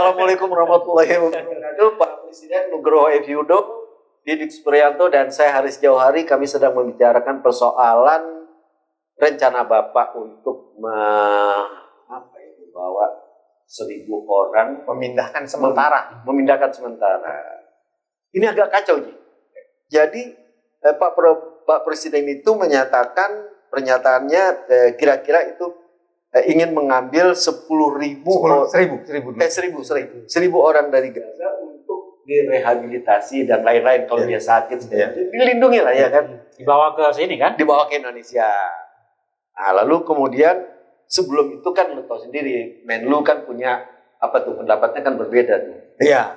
Assalamualaikum warahmatullahi wabarakatuh. Pak Presiden Nugroho F. Yudo, Didik Supriyanto, dan saya Haris Jauhari. Kami sedang membicarakan persoalan rencana Bapak untuk membawa 1.000 orang memindahkan sementara. Ini agak kacau, Ji. Jadi Pak Presiden itu menyatakan pernyataannya kira-kira itu ingin mengambil 1.000 orang dari Gaza untuk direhabilitasi dan lain-lain kalau dia sakit, dilindungi lah ya kan, dibawa ke sini kan, dibawa ke Indonesia. Nah, lalu kemudian sebelum itu kan lu tahu sendiri, Menlu kan punya pendapatnya kan berbeda nih. Iya,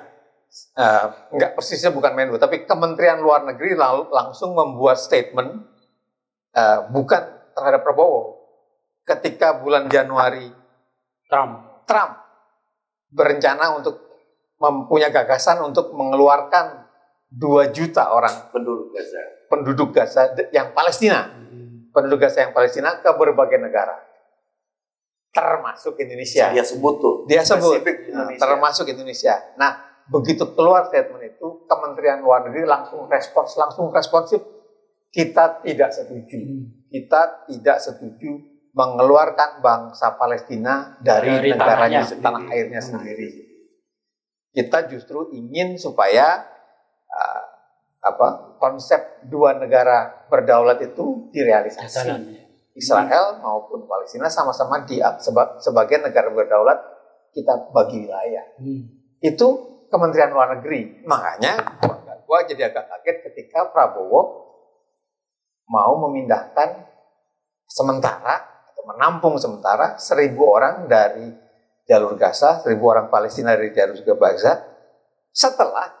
enggak persisnya bukan Menlu, tapi Kementerian Luar Negeri langsung membuat statement bukan terhadap Prabowo. Ketika bulan Januari Trump berencana untuk mempunyai gagasan untuk mengeluarkan 2 juta orang penduduk Gaza yang Palestina, ke berbagai negara, termasuk Indonesia. Dia sebut termasuk Indonesia. Nah, begitu keluar statement itu, Kementerian Luar Negeri langsung responsif. Kita tidak setuju mengeluarkan bangsa Palestina dari negaranya, tanah airnya sendiri. Kita justru ingin supaya konsep 2 negara berdaulat itu direalisasi. Israel maupun Palestina sama-sama sebagai negara berdaulat, kita bagi wilayah. Itu Kementerian Luar Negeri. Makanya gua jadi agak kaget ketika Prabowo mau memindahkan sementara, menampung sementara 1.000 orang dari jalur Gaza, 1.000 orang Palestina dari jalur Gaza, setelah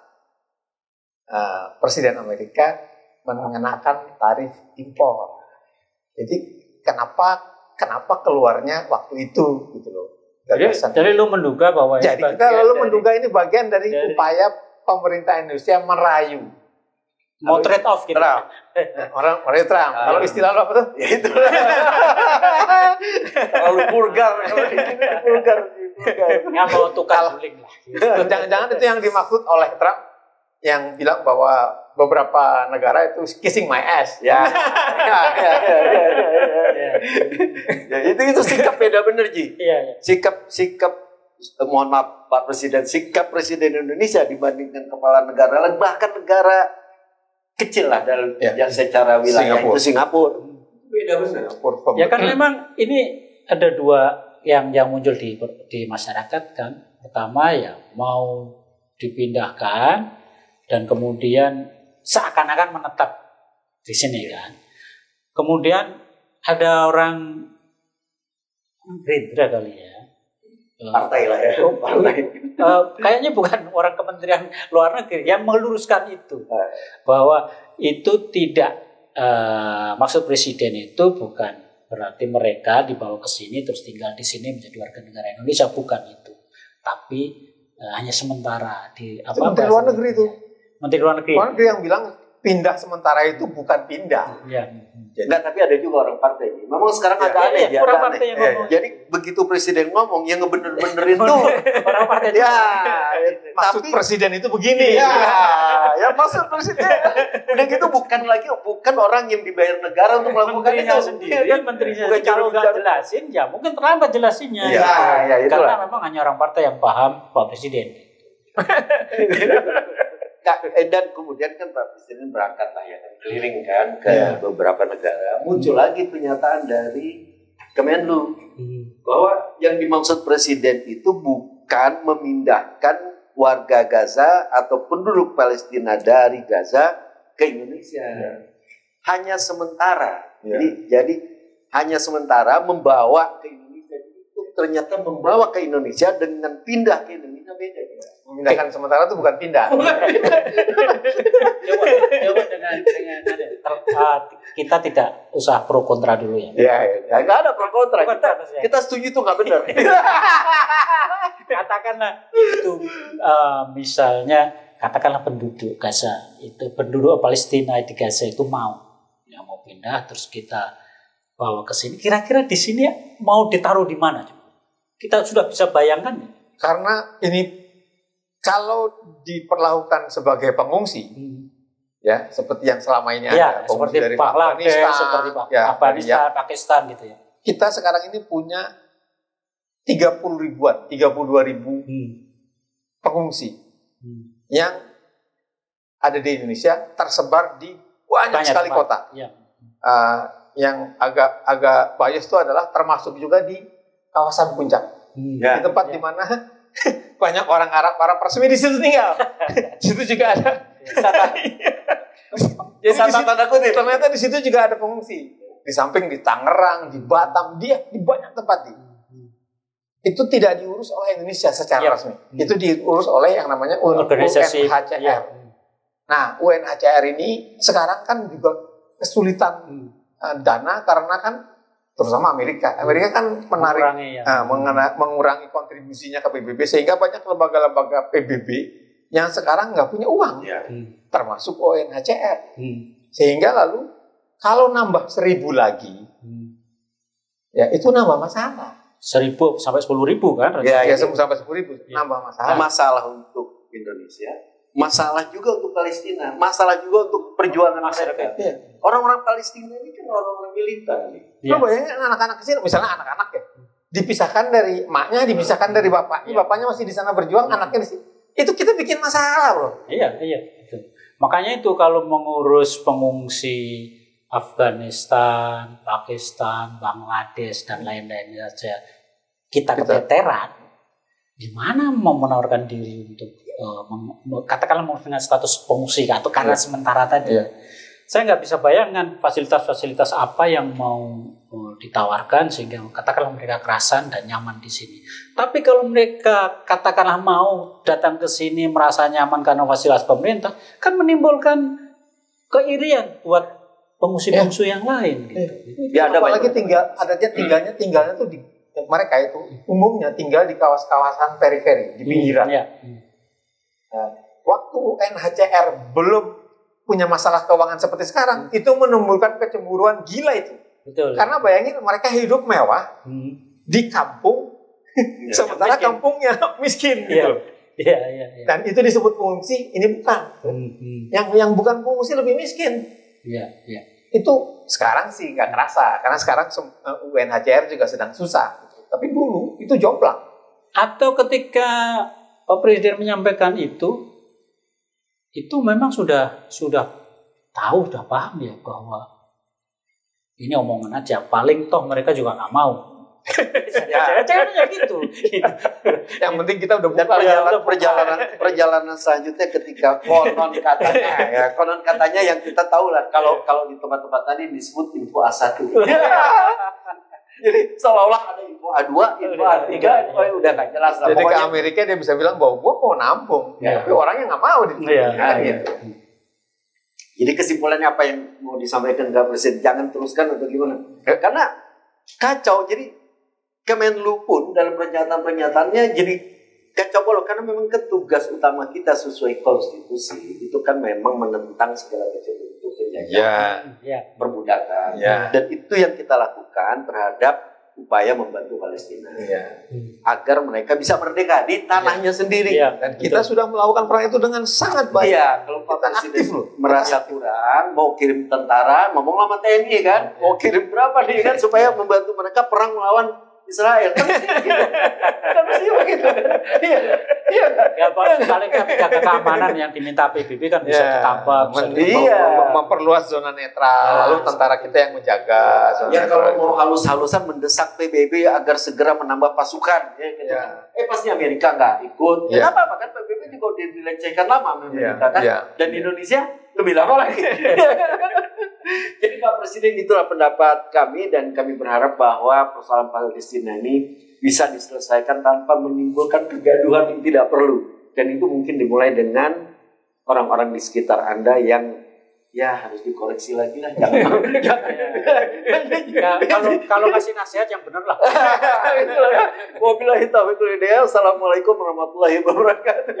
Presiden Amerika mengenakan tarif impor. Jadi kenapa keluarnya waktu itu gitu loh. Jadi lu menduga bahwa ini bagian dari upaya pemerintah Indonesia merayu. Mau trade off gitu. Orang Trump. Kalau istilah lo apa tuh? Ya itu. Terlalu vulgar. Nggak mau tukar guling lah. Jangan-jangan itu yang dimaksud oleh Trump yang bilang bahwa beberapa negara itu kissing my ass. Ya, itu sikap beda bener, Ji. Sikap mohon maaf Pak Presiden, sikap Presiden Indonesia dibandingkan kepala negara lain, bahkan negara kecil lah yang secara wilayah itu Singapura. Beda benar. Ya kan memang ini ada 2 yang muncul di masyarakat kan. Pertama ya mau dipindahkan dan kemudian seakan-akan menetap di sini kan. Kemudian ada orang Gerindra kali ya. Partai lah ya. Kayaknya bukan orang Kementerian Luar Negeri yang meluruskan itu, bahwa itu tidak maksud Presiden itu bukan berarti mereka dibawa ke sini terus tinggal di sini menjadi warga negara Indonesia, bukan itu, tapi hanya sementara di Menteri Luar Negeri itu. Menteri Luar Negeri yang bilang pindah sementara itu bukan pindah. Enggak, tapi ada juga orang partai. Memang sekarang ada aneh. Orang partai yang ngomong. Jadi begitu Presiden ngomong, yang ngebener-benerin tuh orang partai. Maksud Presiden itu begini. Ya maksud Presiden. Udah gitu bukan orang yang dibayar negara untuk melakukan itu sendiri. Menterinya kalau nggak jelasin, ya mungkin terlambat jelasinnya. Karena memang hanya orang partai yang paham Pak Presiden. Dan kemudian kan Pak Presiden berangkat lah ya, keliling kan ke beberapa negara. Muncul lagi pernyataan dari Kemenlu bahwa yang dimaksud Presiden itu bukan memindahkan warga Gaza atau penduduk Palestina dari Gaza ke Indonesia. Hanya sementara. Jadi hanya sementara membawa ke Indonesia. Itu ternyata membawa ke Indonesia dengan pindah ke Indonesia beda. Memindahkan sementara itu bukan pindah. Kita tidak usah pro kontra dulu ya. Nggak ada pro kontra. Kita setuju itu nggak benar. Katakanlah itu misalnya katakanlah penduduk Gaza itu, penduduk Palestina di Gaza itu mau pindah, terus kita bawa ke sini. Kira-kira di sini mau ditaruh di mana? Kita sudah bisa bayangkan. Karena ini kalau diperlakukan sebagai pengungsi, ya seperti yang selama ini ya, ada pengungsi seperti dari Bangladesh, Afghanistan, seperti ya, Afghanistan, ya, Pakistan gitu ya. kita sekarang ini punya 30 ribuan, 32 ribu pengungsi yang ada di Indonesia, tersebar di banyak sekali tempat. kota. Ya. Yang agak bias itu adalah termasuk juga di kawasan puncak, di tempat di mana banyak orang Arab, para persemi di situ tinggal. Di situ juga ada. Jadi ternyata di situ juga ada pengungsi. Di samping di Tangerang, di Batam, di banyak tempat. Itu tidak diurus oleh Indonesia secara resmi. Itu diurus oleh yang namanya UNHCR. Nah, UNHCR ini sekarang kan juga kesulitan dana karena kan terutama Amerika kan menarik mengurangi kontribusinya ke PBB, sehingga banyak lembaga-lembaga PBB yang sekarang nggak punya uang, termasuk UNHCR. Sehingga lalu kalau nambah 1.000 lagi, ya itu nambah masalah. 1.000 sampai 10.000 kan? Ya, sampai 10.000 nambah masalah. Masalah untuk Indonesia, masalah juga untuk Palestina, masalah juga untuk perjuangan masyarakat. Orang-orang Palestina ini kan orang-orang militan. Lo bayangin anak-anak kecil, misalnya anak-anak ya, dipisahkan dari emaknya, dipisahkan dari bapaknya, bapaknya masih di sana berjuang, anaknya di sini. Itu kita bikin masalah, bro. Iya. Makanya itu kalau mengurus pengungsi Afghanistan, Pakistan, Bangladesh dan lain-lain saja kita keteteran, gimana mau menawarkan diri untuk katakanlah dengan status pengungsi atau karena sementara tadi. Saya nggak bisa bayangkan fasilitas-fasilitas apa yang mau ditawarkan sehingga katakanlah mereka kerasan dan nyaman di sini. Tapi kalau mereka katakanlah mau datang ke sini merasa nyaman karena fasilitas pemerintah, kan menimbulkan keirian buat pengungsi-pengungsi yang lain. Gitu. Ya, apalagi tinggalnya tuh di mereka itu umumnya tinggal di kawasan periferi, di pinggiran. Nah, waktu UNHCR belum punya masalah keuangan seperti sekarang, itu menimbulkan kecemburuan gila itu. Betul. Karena bayangin mereka hidup mewah di kampung, sementara miskin. Kampungnya miskin gitu. Iya. Dan itu disebut pengungsi, ini bukan. Yang bukan pengungsi lebih miskin. Iya. Itu sekarang sih nggak kerasa, karena sekarang UNHCR juga sedang susah. Tapi dulu itu jomplang. Atau ketika Pak Presiden menyampaikan itu memang sudah tahu, sudah paham ya bahwa ini omongan aja. Paling toh mereka juga nggak mau. Jangan gitu. Yang penting kita udah buka perjalanan selanjutnya ketika konon katanya yang kita tahu lah kalau di tempat-tempat tadi disebut info A1. Jadi seolah-olah ada info A2, info A3, udah nggak jelas lah. Jadi ke Amerika dia bisa bilang bahwa gue mau nampung, tapi orangnya nggak mau gitu. Jadi kesimpulannya apa yang mau disampaikan ke Presiden? Jangan teruskan atau gimana? Karena kacau. Jadi Kemenlu pun dalam pernyataan-pernyataannya jadi kacau balau, karena memang tugas utama kita sesuai konstitusi itu kan memang menentang segala macam bentuk penjajahan, perbudakan, dan itu yang kita lakukan terhadap upaya membantu Palestina agar mereka bisa merdeka di tanahnya sendiri. Dan kita sudah melakukan perang itu dengan sangat baik. Kalau Pak Presiden merasa kurang, mau kirim tentara, ngomong sama TNI kan, mau kirim berapa nih kan supaya membantu mereka perang melawan Israel. Kan mesti begitu. Ya paling menjaga keamanan yang diminta PBB kan bisa ditambah, memperluas zona netral, lalu tentara kita yang menjaga zona netral. Kalau mau halus-halusan mendesak PBB agar segera menambah pasukan, pasti Amerika nggak ikut. Kenapa? Kan PBB juga dilecehkan lama Amerika kan, dan Indonesia lebih lama lagi. Jadi Pak Presiden, itulah pendapat kami, dan kami berharap bahwa persoalan Palestina ini bisa diselesaikan tanpa menimbulkan kegaduhan yang tidak perlu. Dan itu mungkin dimulai dengan orang-orang di sekitar Anda yang harus dikoreksi lagi lah. Kalau kasih nasihat yang benar lah. Wabillahi taufiq wal hidayah. Assalamualaikum warahmatullahi wabarakatuh.